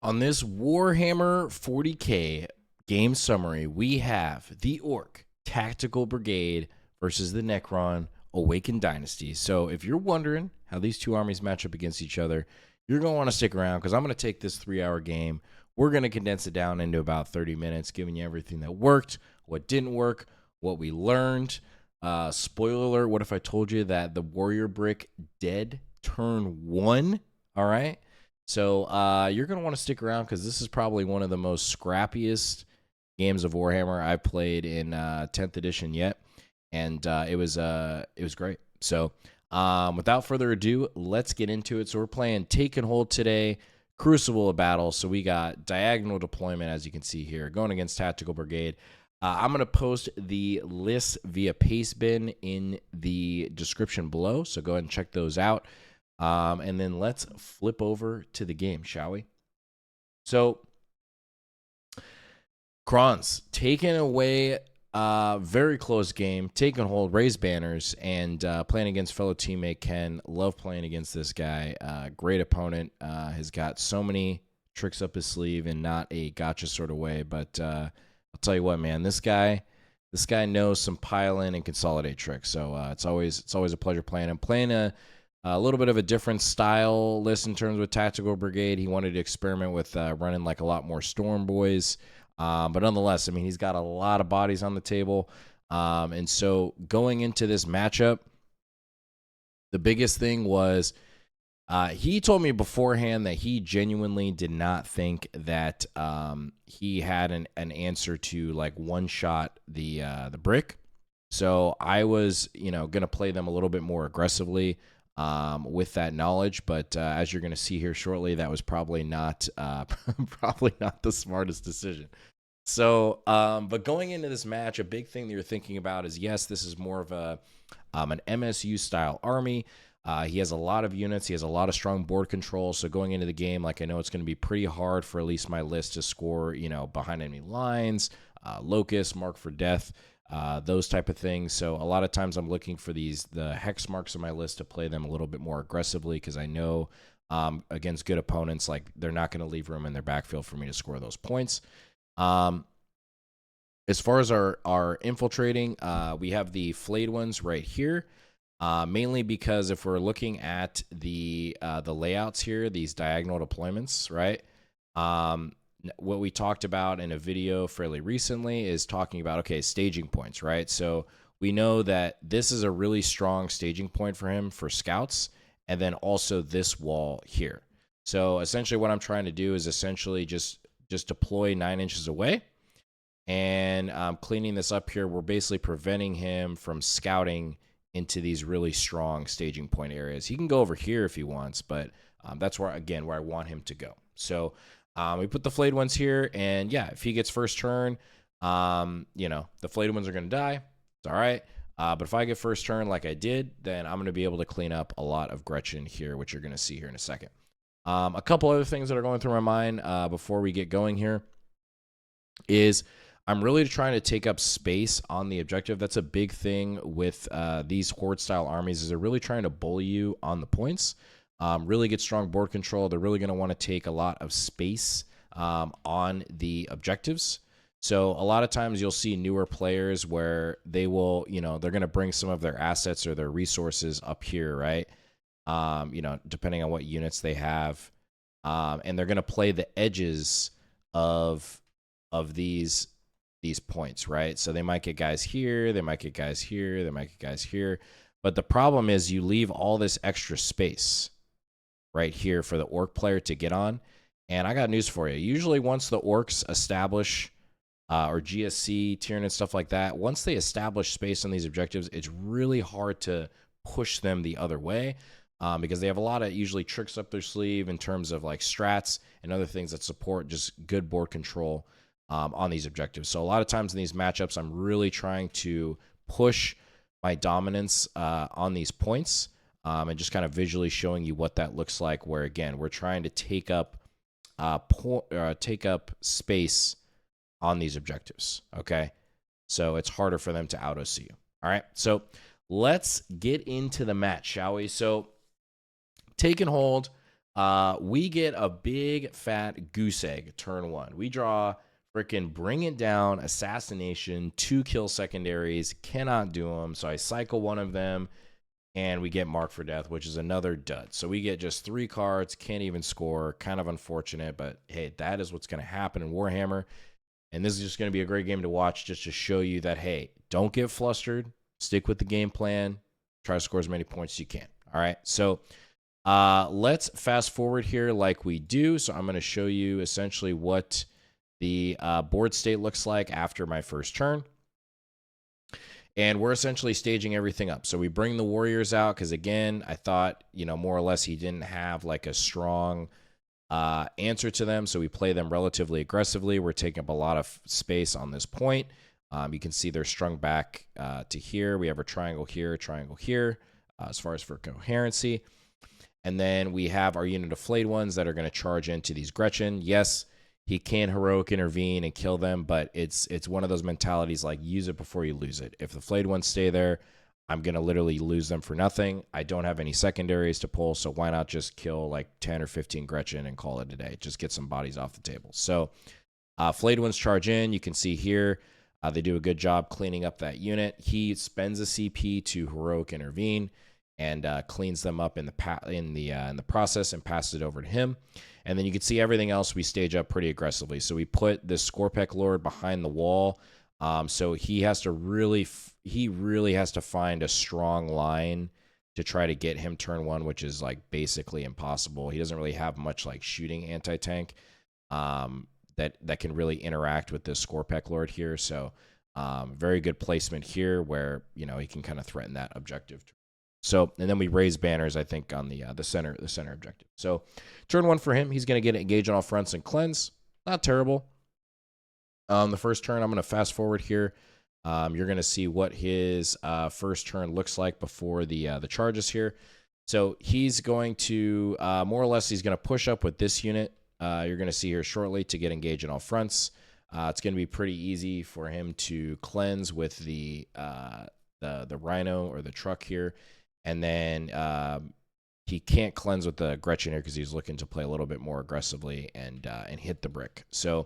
On this Warhammer 40K game summary, we have the Orc Tactical Brigade versus the Necron Awakened Dynasty. So if you're wondering how these two armies match up against each other, you're going to want to stick around because I'm going to take this 3-hour game. We're going to condense it down into about 30 minutes, giving you everything that worked, what didn't work, what we learned. Spoiler alert, what if I told you that the Warrior Brick dead turn 1? All right. So you're going to want to stick around because this is probably one of the most scrappiest games of Warhammer I've played in 10th edition yet. And it was great. So without further ado, let's get into it. So we're playing Take and Hold today, Crucible of Battle. So we got diagonal deployment, as you can see here, going against Tactical Brigade. I'm going to post the list via Pastebin in the description below. So go ahead and check those out. And then let's flip over to the game, shall we? So, Necrons taking away a very close game, take and hold, raise banners, and playing against fellow teammate Ken. Love playing against this guy. Great opponent. Has got so many tricks up his sleeve in not a gotcha sort of way. But I'll tell you what, man, this guy knows some pile in and consolidate tricks. So it's always a pleasure playing him. Playing a little bit of a different style list in terms of Tactical Brigade. He wanted to experiment with running like a lot more Storm Boys. But nonetheless, I mean, he's got a lot of bodies on the table. And so going into this matchup, the biggest thing was he told me beforehand that he genuinely did not think that he had an answer to like one-shot the brick. So I was, going to play them a little bit more aggressively. With that knowledge, but as you're going to see here shortly, that was probably not the smartest decision. So, but going into this match, a big thing that you're thinking about is, yes, this is more of an MSU style army. He has a lot of units. He has a lot of strong board control. So going into the game, like I know it's going to be pretty hard for at least my list to score, behind enemy lines, locust, mark for death. Those type of things. So a lot of times I'm looking for the hex marks on my list to play them a little bit more aggressively because I know against good opponents, like they're not going to leave room in their backfield for me to score those points. As far as our infiltrating, we have the flayed ones right here. Mainly because if we're looking at the layouts here, these diagonal deployments, right? What we talked about in a video fairly recently is talking about, okay, staging points, right? So we know that this is a really strong staging point for him for scouts, and then also this wall here. So essentially what I'm trying to do is essentially just deploy 9 inches away, and cleaning this up here, we're basically preventing him from scouting into these really strong staging point areas. He can go over here if he wants, but that's where I want him to go. So we put the flayed ones here, and yeah, if he gets first turn, the flayed ones are going to die. It's all right. But if I get first turn like I did, then I'm going to be able to clean up a lot of Gretchen here, which you're going to see here in a second. A couple other things that are going through my mind before we get going here is I'm really trying to take up space on the objective. That's a big thing with these horde-style armies is they're really trying to bully you on the points. Really get strong board control. They're really going to want to take a lot of space on the objectives. So a lot of times you'll see newer players where they will, they're going to bring some of their assets or their resources up here, right? Depending on what units they have. And they're going to play the edges of these points, right? So they might get guys here, they might get guys here, they might get guys here. But the problem is you leave all this extra space right here for the orc player to get on. And I got news for you. Usually once the orcs establish or GSC, Tyranid, stuff like that, once they establish space on these objectives, it's really hard to push them the other way because they have a lot of usually tricks up their sleeve in terms of like strats and other things that support just good board control on these objectives. So a lot of times in these matchups, I'm really trying to push my dominance on these points. And just kind of visually showing you what that looks like, where again we're trying to take up space on these objectives. Okay, so it's harder for them to auto-see you. All right, so let's get into the match, shall we? So take and hold. We get a big fat goose egg turn 1. We draw freaking Bring It Down, Assassination, 2 kill secondaries, cannot do them. So I cycle one of them, and we get Mark for Death, which is another dud. So we get just 3 cards, can't even score. Kind of unfortunate, but hey, that is what's going to happen in Warhammer. And this is just going to be a great game to watch, just to show you that, hey, don't get flustered. Stick with the game plan. Try to score as many points as you can. All right, so let's fast forward here like we do. So I'm going to show you essentially what the board state looks like after my first turn. And we're essentially staging everything up. So we bring the warriors out because, again, I thought, more or less he didn't have like a strong answer to them. So we play them relatively aggressively. We're taking up a lot of space on this point. You can see they're strung back to here. We have a triangle here, as far as for coherency. And then we have our unit of flayed ones that are going to charge into these Gretchen. Yes, he can heroic intervene and kill them, but it's one of those mentalities like use it before you lose it. If the flayed ones stay there, I'm going to literally lose them for nothing. I don't have any secondaries to pull, so why not just kill like 10 or 15 Gretchen and call it a day? Just get some bodies off the table. So flayed ones charge in. You can see here they do a good job cleaning up that unit. He spends a CP to heroic intervene and cleans them up in the process and passes it over to him. And then you can see everything else we stage up pretty aggressively. So we put this Scorpec Lord behind the wall. So he has to really has to find a strong line to try to get him turn 1, which is like basically impossible. He doesn't really have much like shooting anti-tank that can really interact with this Scorpec Lord here. So very good placement here where he can kind of threaten that objective. So, and then we raise banners, I think, on the center objective. So, turn 1 for him. He's going to get engage on all fronts and cleanse. Not terrible. The first turn, I'm going to fast forward here. You're going to see what his first turn looks like before the charges here. So he's going to more or less he's going to push up with this unit. You're going to see here shortly to get engaged on all fronts. It's going to be pretty easy for him to cleanse with the Rhino or the truck here. And then he can't cleanse with the Gretchen here because he's looking to play a little bit more aggressively and hit the brick. So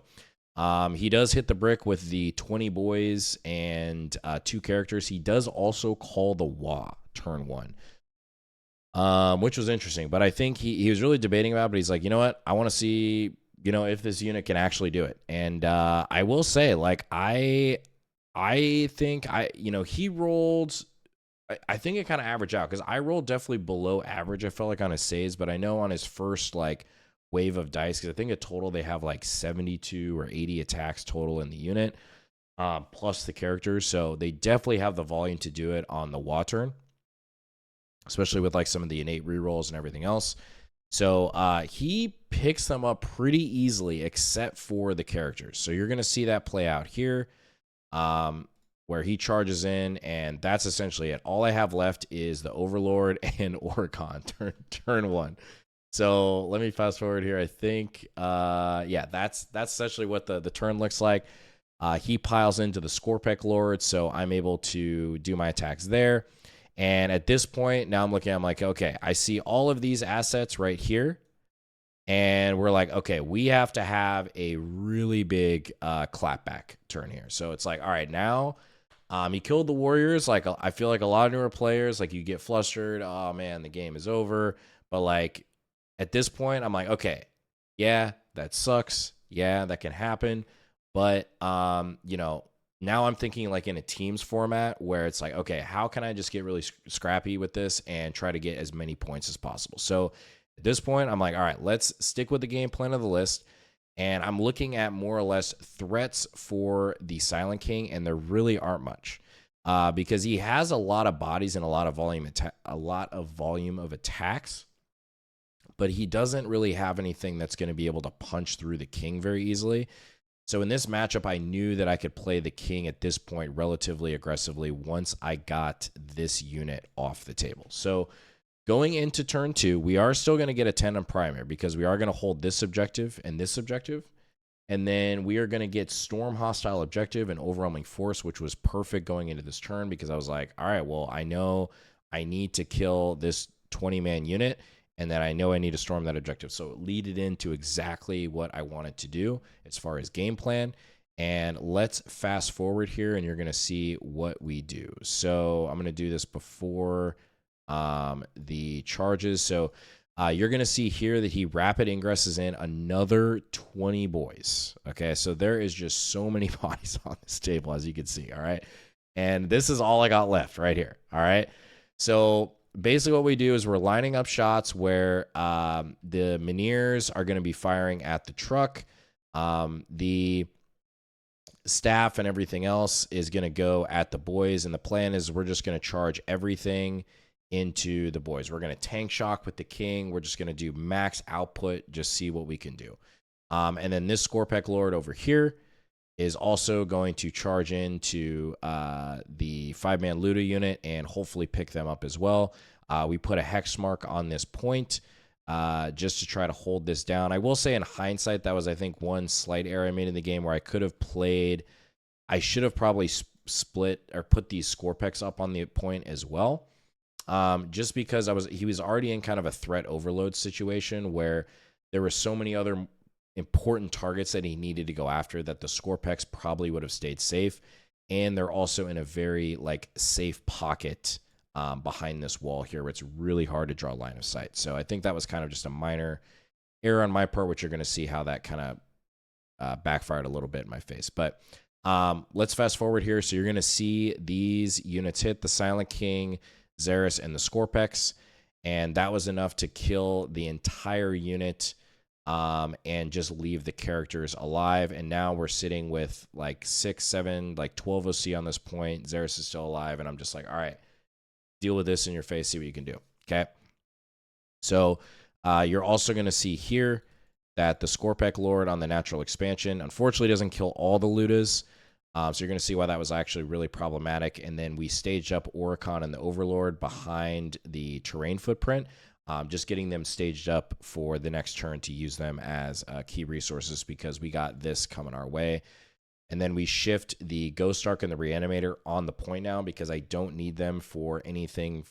he does hit the brick with the 20 boys and 2 characters. He does also call the Wa turn 1, which was interesting. But I think he was really debating about it, but he's like, you know what? I want to see, if this unit can actually do it. And I will say, like, I think he rolled... I think it kind of averaged out because I rolled definitely below average. I felt like on his saves, but I know on his first like wave of dice, because I think in total they have like 72 or 80 attacks total in the unit, plus the characters. So they definitely have the volume to do it on the Wa turn, especially with like some of the innate rerolls and everything else. So he picks them up pretty easily, except for the characters. So you're going to see that play out here. Where he charges in, and that's essentially it. All I have left is the Overlord and Orcon turn 1. So let me fast forward here. I think, that's essentially what the turn looks like. He piles into the Scorpec Lord, so I'm able to do my attacks there. And at this point, now I'm like, okay, I see all of these assets right here. And we're like, okay, we have to have a really big clapback turn here. So it's like, all right, now... he killed the warriors. Like, I feel like a lot of newer players, like, you get flustered. Oh man, the game is over. But like, at this point, I'm like, okay, yeah, that sucks. Yeah, that can happen. But now I'm thinking like in a teams format where it's like, okay, how can I just get really scrappy with this and try to get as many points as possible? So at this point, I'm like, all right, let's stick with the game plan of the list. And I'm looking at more or less threats for the Silent King, and there really aren't much because he has a lot of bodies and a lot of volume of attacks, but he doesn't really have anything that's going to be able to punch through the King very easily. So in this matchup, I knew that I could play the King at this point relatively aggressively once I got this unit off the table. So going into turn 2, we are still going to get a 10 on primary because we are going to hold this objective and this objective. And then we are going to get Storm Hostile Objective and Overwhelming Force, which was perfect going into this turn because I was like, all right, well, I know I need to kill this 20-man unit. and then I know I need to storm that objective. So it leaded into exactly what I wanted to do as far as game plan. And let's fast forward here, and you're going to see what we do. So I'm going to do this before the charges. So you're going to see here that he rapid ingresses in another 20 boys. Okay, so there is just so many bodies on this table, as you can see. All right, and this is all I got left right here. All right, so basically what we do is we're lining up shots where the Mineers are going to be firing at the truck. The staff and everything else is going to go at the boys, and the plan is we're just going to charge everything into the boys. We're going to tank shock with the king. We're just going to do max output, just see what we can do. And then this Scorpec Lord over here is also going to charge into the 5-man Luda unit and hopefully pick them up as well. We put a hex mark on this point just to try to hold this down. I will say in hindsight, that was, I think, one slight error I made in the game where I could have played. I should have probably split or put these Scorpecs up on the point as well. Just because he was already in kind of a threat overload situation where there were so many other important targets that he needed to go after that the Scorpecs probably would have stayed safe. And they're also in a very safe pocket behind this wall here, where it's really hard to draw line of sight. So I think that was kind of just a minor error on my part, which you're going to see how that kind of backfired a little bit in my face. But let's fast forward here. So you're going to see these units hit the Silent King, Xeris, and the Scorpex, and that was enough to kill the entire unit and just leave the characters alive. And now we're sitting with 6, 7, 12 OC on this point. Xeris is still alive, and I'm just like, all right, deal with this in your face, see what you can do. Okay. So you're also going to see here that the Scorpec Lord on the natural expansion unfortunately doesn't kill all the Ludas. So you're going to see why that was actually really problematic. And then we staged up Oricon and the Overlord behind the terrain footprint, just getting them staged up for the next turn to use them as key resources because we got this coming our way. And then we shift the Ghost Ark and the Reanimator on the point now because I don't need them for anything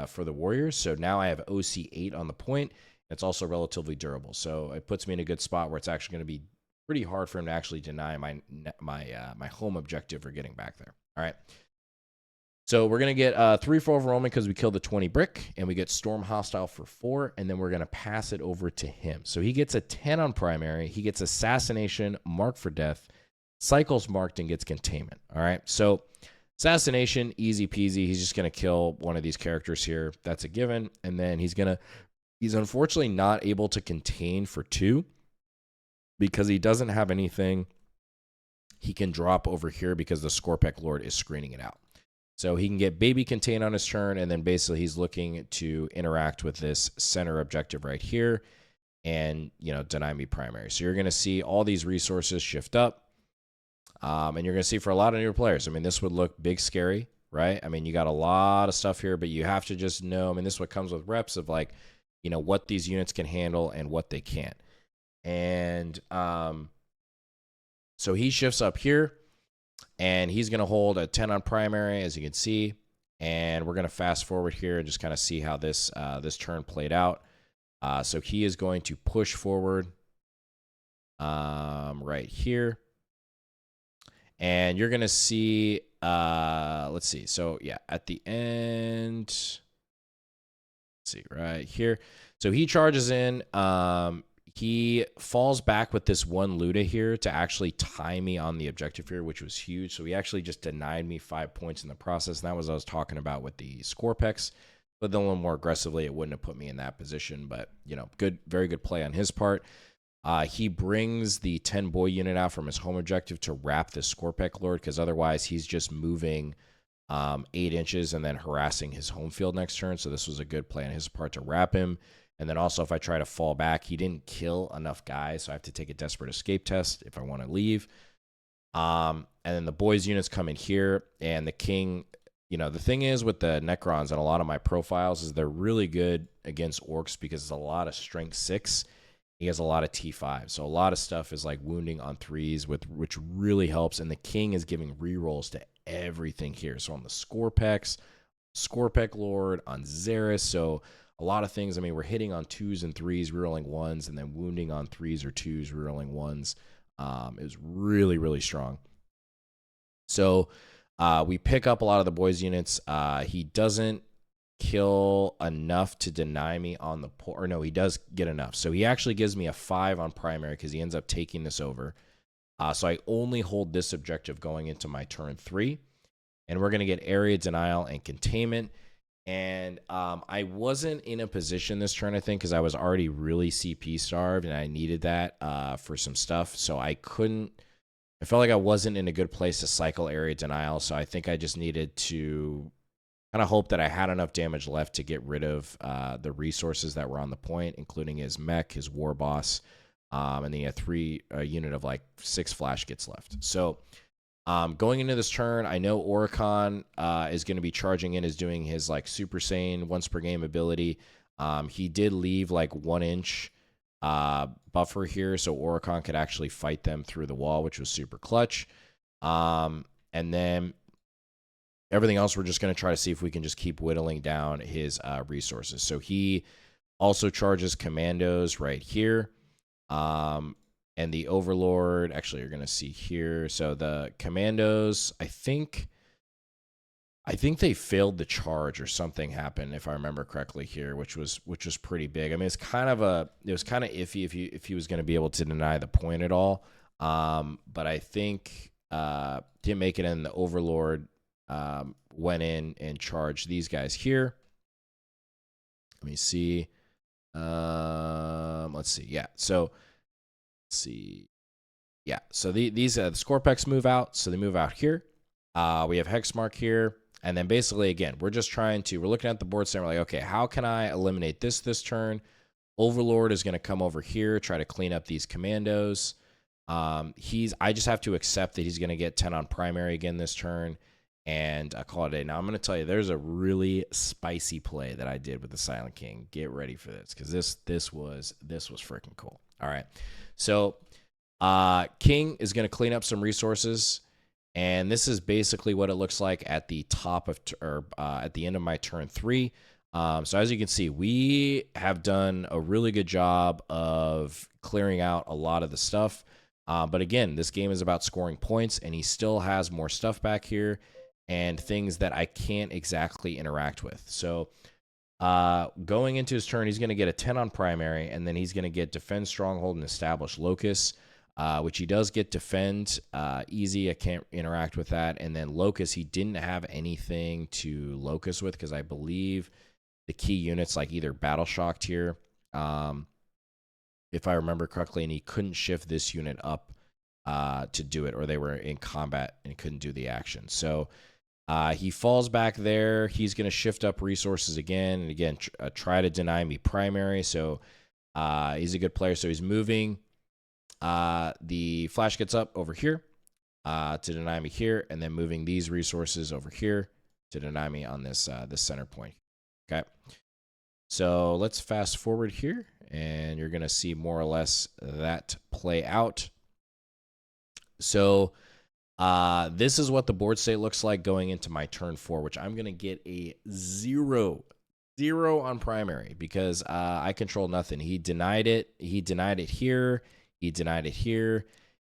for the Warriors. So now I have OC8 on the point. It's also relatively durable. So it puts me in a good spot where it's actually going to be pretty hard for him to actually deny my home objective for getting back there. All right. So we're going to get 3-4 overwhelming because we killed the 20 brick, and we get Storm Hostile for 4, and then we're going to pass it over to him. So he gets a 10 on primary. He gets Assassination, Mark for Death, Cycles marked, and gets Containment. All right. So Assassination, easy peasy. He's just going to kill one of these characters here. That's a given. And then he's unfortunately not able to contain for 2 because he doesn't have anything he can drop over here because the Scorpec Lord is screening it out. So he can get Baby Contain on his turn, and then basically he's looking to interact with this center objective right here and, deny me primary. So you're going to see all these resources shift up. And you're going to see for a lot of newer players, this would look big scary, right? You got a lot of stuff here, but you have to just know, this is what comes with reps of what these units can handle and what they can't. And so he shifts up here, and he's going to hold a 10 on primary, as you can see. And we're going to fast forward here and just kind of see how this turn played out. So he is going to push forward right here. And you're going to see, let's see. So, yeah, at the end, let's see, right here. So he charges in. He falls back with this one Luda here to actually tie me on the objective here, which was huge. So he actually just denied me 5 points in the process. And that was what I was talking about with the Scorpex. But then a little more aggressively, it wouldn't have put me in that position. But, good, very good play on his part. He brings the 10 boy unit out from his home objective to wrap the Scorpec Lord, because otherwise he's just moving 8 inches and then harassing his home field next turn. So this was a good play on his part to wrap him. And then also if I try to fall back, he didn't kill enough guys, so I have to take a desperate escape test if I want to leave. And then the boys units come in here, and the king, the thing is with the Necrons and a lot of my profiles is they're really good against orcs because it's a lot of strength 6. He has a lot of T5. So a lot of stuff is wounding on 3s, which really helps. And the king is giving rerolls to everything here. So on the Scorpec Lord, on Xeris. So a lot of things. I mean, we're hitting on 2s and 3s, rerolling 1s, and then wounding on 3s or 2s, rerolling 1s. It was really, really strong. So we pick up a lot of the boys units. He doesn't kill enough to deny me on the point. Or no, he does get enough. So he actually gives me a 5 on primary because he ends up taking this over. So I only hold this objective going into my turn 3. And we're going to get area denial and containment. And I wasn't in a position this turn, I think, because I was already really CP starved and I needed that for some stuff. So I felt like I wasn't in a good place to cycle area denial. So I think I just needed to kind of hope that I had enough damage left to get rid of the resources that were on the point, including his mech, his war boss, and then he had a unit of like 6 flash gets left. So going into this turn, I know Oricon is going to be charging in, is doing his like Super Saiyan once per game ability. He did leave like 1 inch buffer here, so Oricon could actually fight them through the wall, which was super clutch. And then everything else, we're just going to try to see if we can just keep whittling down his resources. So he also charges commandos right here. And the Overlord, actually, you're going to see here. So the commandos, I think they failed the charge or something happened, if I remember correctly here, which was pretty big. I mean, it was kind of iffy if he was going to be able to deny the point at all. But I think didn't make it in. The Overlord went in and charged these guys here. Let me see. Let's see. Yeah. So let's see. Yeah. So these the Scorpex move out. So they move out here. We have Hexmark here. And then basically, again, we're looking at the board saying, we're like, okay, how can I eliminate this turn? Overlord is going to come over here, try to clean up these commandos. I just have to accept that he's going to get 10 on primary again this turn and call it a day. Now, I'm going to tell you, there's a really spicy play that I did with the Silent King. Get ready for this, because this was freaking cool. All right. So King is going to clean up some resources. And this is basically what it looks like at the top of, at the end of my turn 3. So as you can see, we have done a really good job of clearing out a lot of the stuff. But again, this game is about scoring points, and he still has more stuff back here and things that I can't exactly interact with. So going into his turn, he's going to get a 10 on primary, and then he's going to get defend stronghold and establish locus. Which he does get defend easy. I can't interact with that. And then locus, he didn't have anything to locus with because I believe the key units like either battle shocked here, if I remember correctly, and he couldn't shift this unit up to do it, or they were in combat and couldn't do the action. So he falls back there. He's going to shift up resources again, and again try to deny me primary. So he's a good player. So he's moving. The flash gets up over here to deny me here, and then moving these resources over here to deny me on this this center point. Okay, so let's fast forward here, and you're gonna see more or less that play out. So this is what the board state looks like going into my turn 4, which I'm gonna get a 0 on primary because I control nothing. He denied it. He denied it here. He denied it here,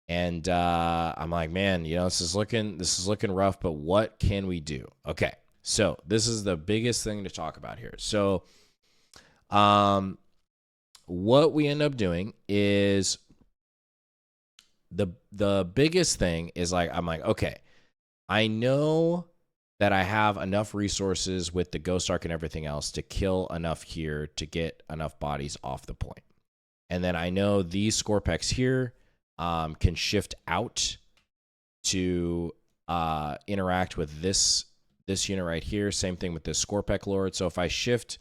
and I'm like, man, this is looking rough. But what can we do? Okay, so this is the biggest thing to talk about here. So, what we end up doing is the biggest thing is I'm like, okay, I know that I have enough resources with the Ghost Arc and everything else to kill enough here to get enough bodies off the point. And then I know these Scorpex here can shift out to interact with this unit right here. Same thing with this Scorpec Lord. So if I shift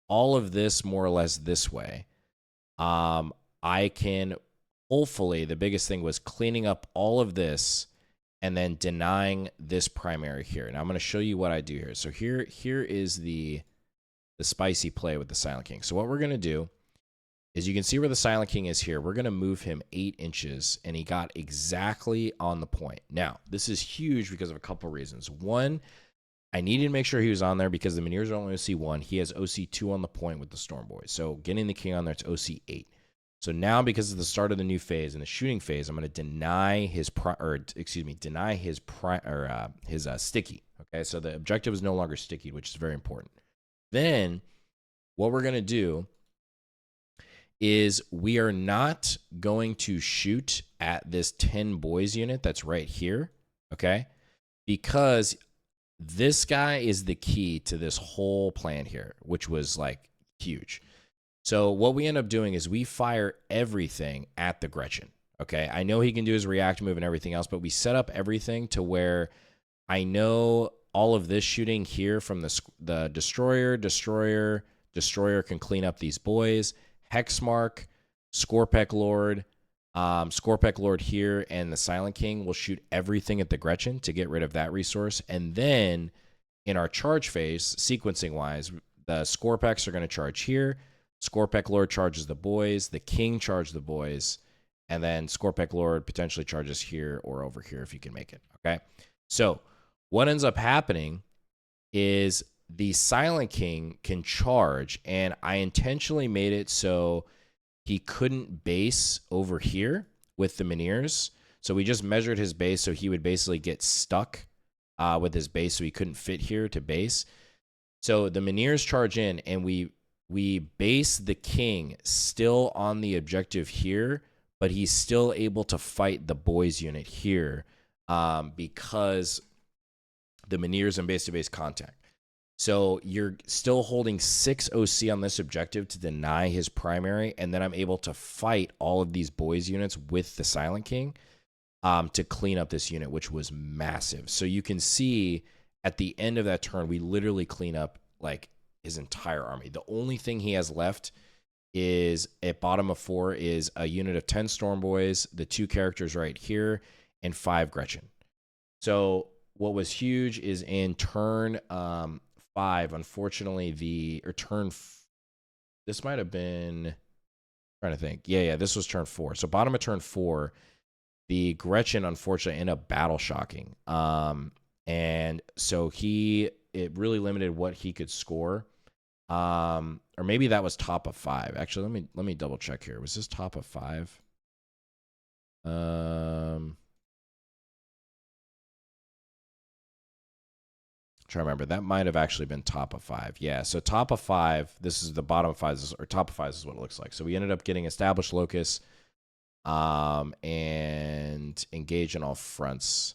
all of this more or less this way, I can hopefully, the biggest thing was cleaning up all of this and then denying this primary here. Now I'm going to show you what I do here. So here is the spicy play with the Silent King. So what we're going to do is you can see where the Silent King is here. We're going to move him 8 inches, and he got exactly on the point. Now, this is huge because of a couple reasons. One, I needed to make sure he was on there because the Miniers are only OC1. He has OC2 on the point with the Storm Boys. So getting the king on there, it's OC8. So now, because of the start of the new phase and the shooting phase, I'm going to deny his sticky. Okay, so the objective is no longer sticky, which is very important. Then what we're going to do is we are not going to shoot at this 10 boys unit that's right here, okay? Because this guy is the key to this whole plan here, which was like huge. So what we end up doing is we fire everything at the Gretchen, okay? I know he can do his react move and everything else, but we set up everything to where I know all of this shooting here from the destroyer can clean up these boys. Hexmark, Scorpec Lord here, and the Silent King will shoot everything at the Gretchen to get rid of that resource. And then in our charge phase, sequencing-wise, the Scorpecs are going to charge here. Scorpec Lord charges the boys. The King charges the boys. And then Scorpec Lord potentially charges here or over here if you can make it, okay? So what ends up happening is the Silent King can charge, and I intentionally made it so he couldn't base over here with the Miniers. So we just measured his base so he would basically get stuck with his base, so he couldn't fit here to base. So the Miniers charge in, and we base the King still on the objective here, but he's still able to fight the boys unit here because the Miniers and base-to-base contact. So you're still holding 6 OC on this objective to deny his primary, and then I'm able to fight all of these boys units with the Silent King to clean up this unit, which was massive. So you can see at the end of that turn, we literally clean up like his entire army. The only thing he has left is at bottom of 4 is a unit of 10 Storm Boys, the 2 characters right here, and 5 Gretchen. So what was huge is in turn 5, unfortunately, this might have been, I'm trying to think. Yeah, this was turn 4. So bottom of turn 4, the Gretchen unfortunately ended up battle shocking. And so it really limited what he could score. Or maybe that was top of 5. Actually, let me double check here. Was this top of 5? Trying to remember, that might have actually been top of 5. Yeah, so top of 5, this is the bottom of 5, or top of 5 is what it looks like. So we ended up getting established locus and engage in all fronts.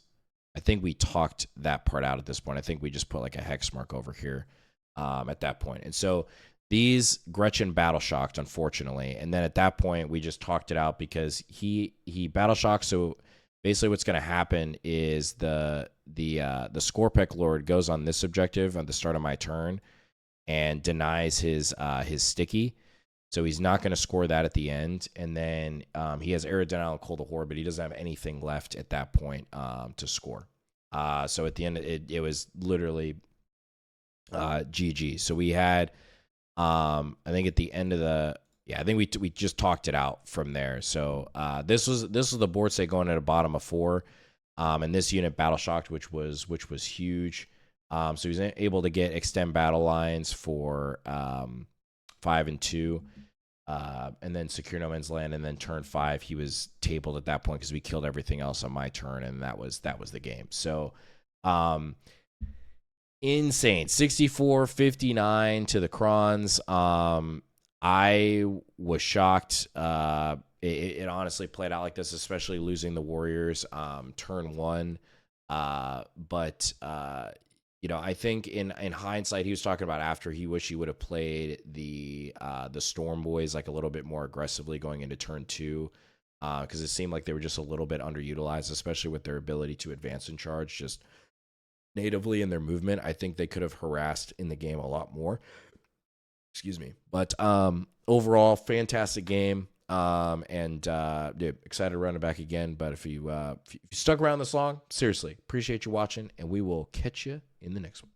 I think we talked that part out at this point. I think we just put like a hex mark over here at that point. And so these Gretchen battle shocked, unfortunately. And then at that point, we just talked it out because he battle shocked. So basically what's going to happen is the Scorpec Lord goes on this objective at the start of my turn and denies his sticky. So he's not going to score that at the end. And then he has Arid Denial and Cold Horde, but he doesn't have anything left at that point to score. So at the end, it was literally GG. So we had, I think at the end of I think we just talked it out from there. So this was the board state going at a bottom of 4. And this unit battle shocked, which was huge. So he was able to extend battle lines for 5 and 2, and then secure no man's land. And then turn 5, he was tabled at that point because we killed everything else on my turn, and that was the game. So insane, 64-59 to the Necrons. I was shocked. It honestly played out like this, especially losing the Warriors turn 1. But I think in hindsight, he was talking about after he wished he would have played the Storm Boys like a little bit more aggressively going into turn 2, because it seemed like they were just a little bit underutilized, especially with their ability to advance and charge just natively in their movement. I think they could have harassed in the game a lot more. Excuse me. But overall, fantastic game. Dude, excited to run it back again. But if you stuck around this long, seriously, appreciate you watching, and we will catch you in the next one.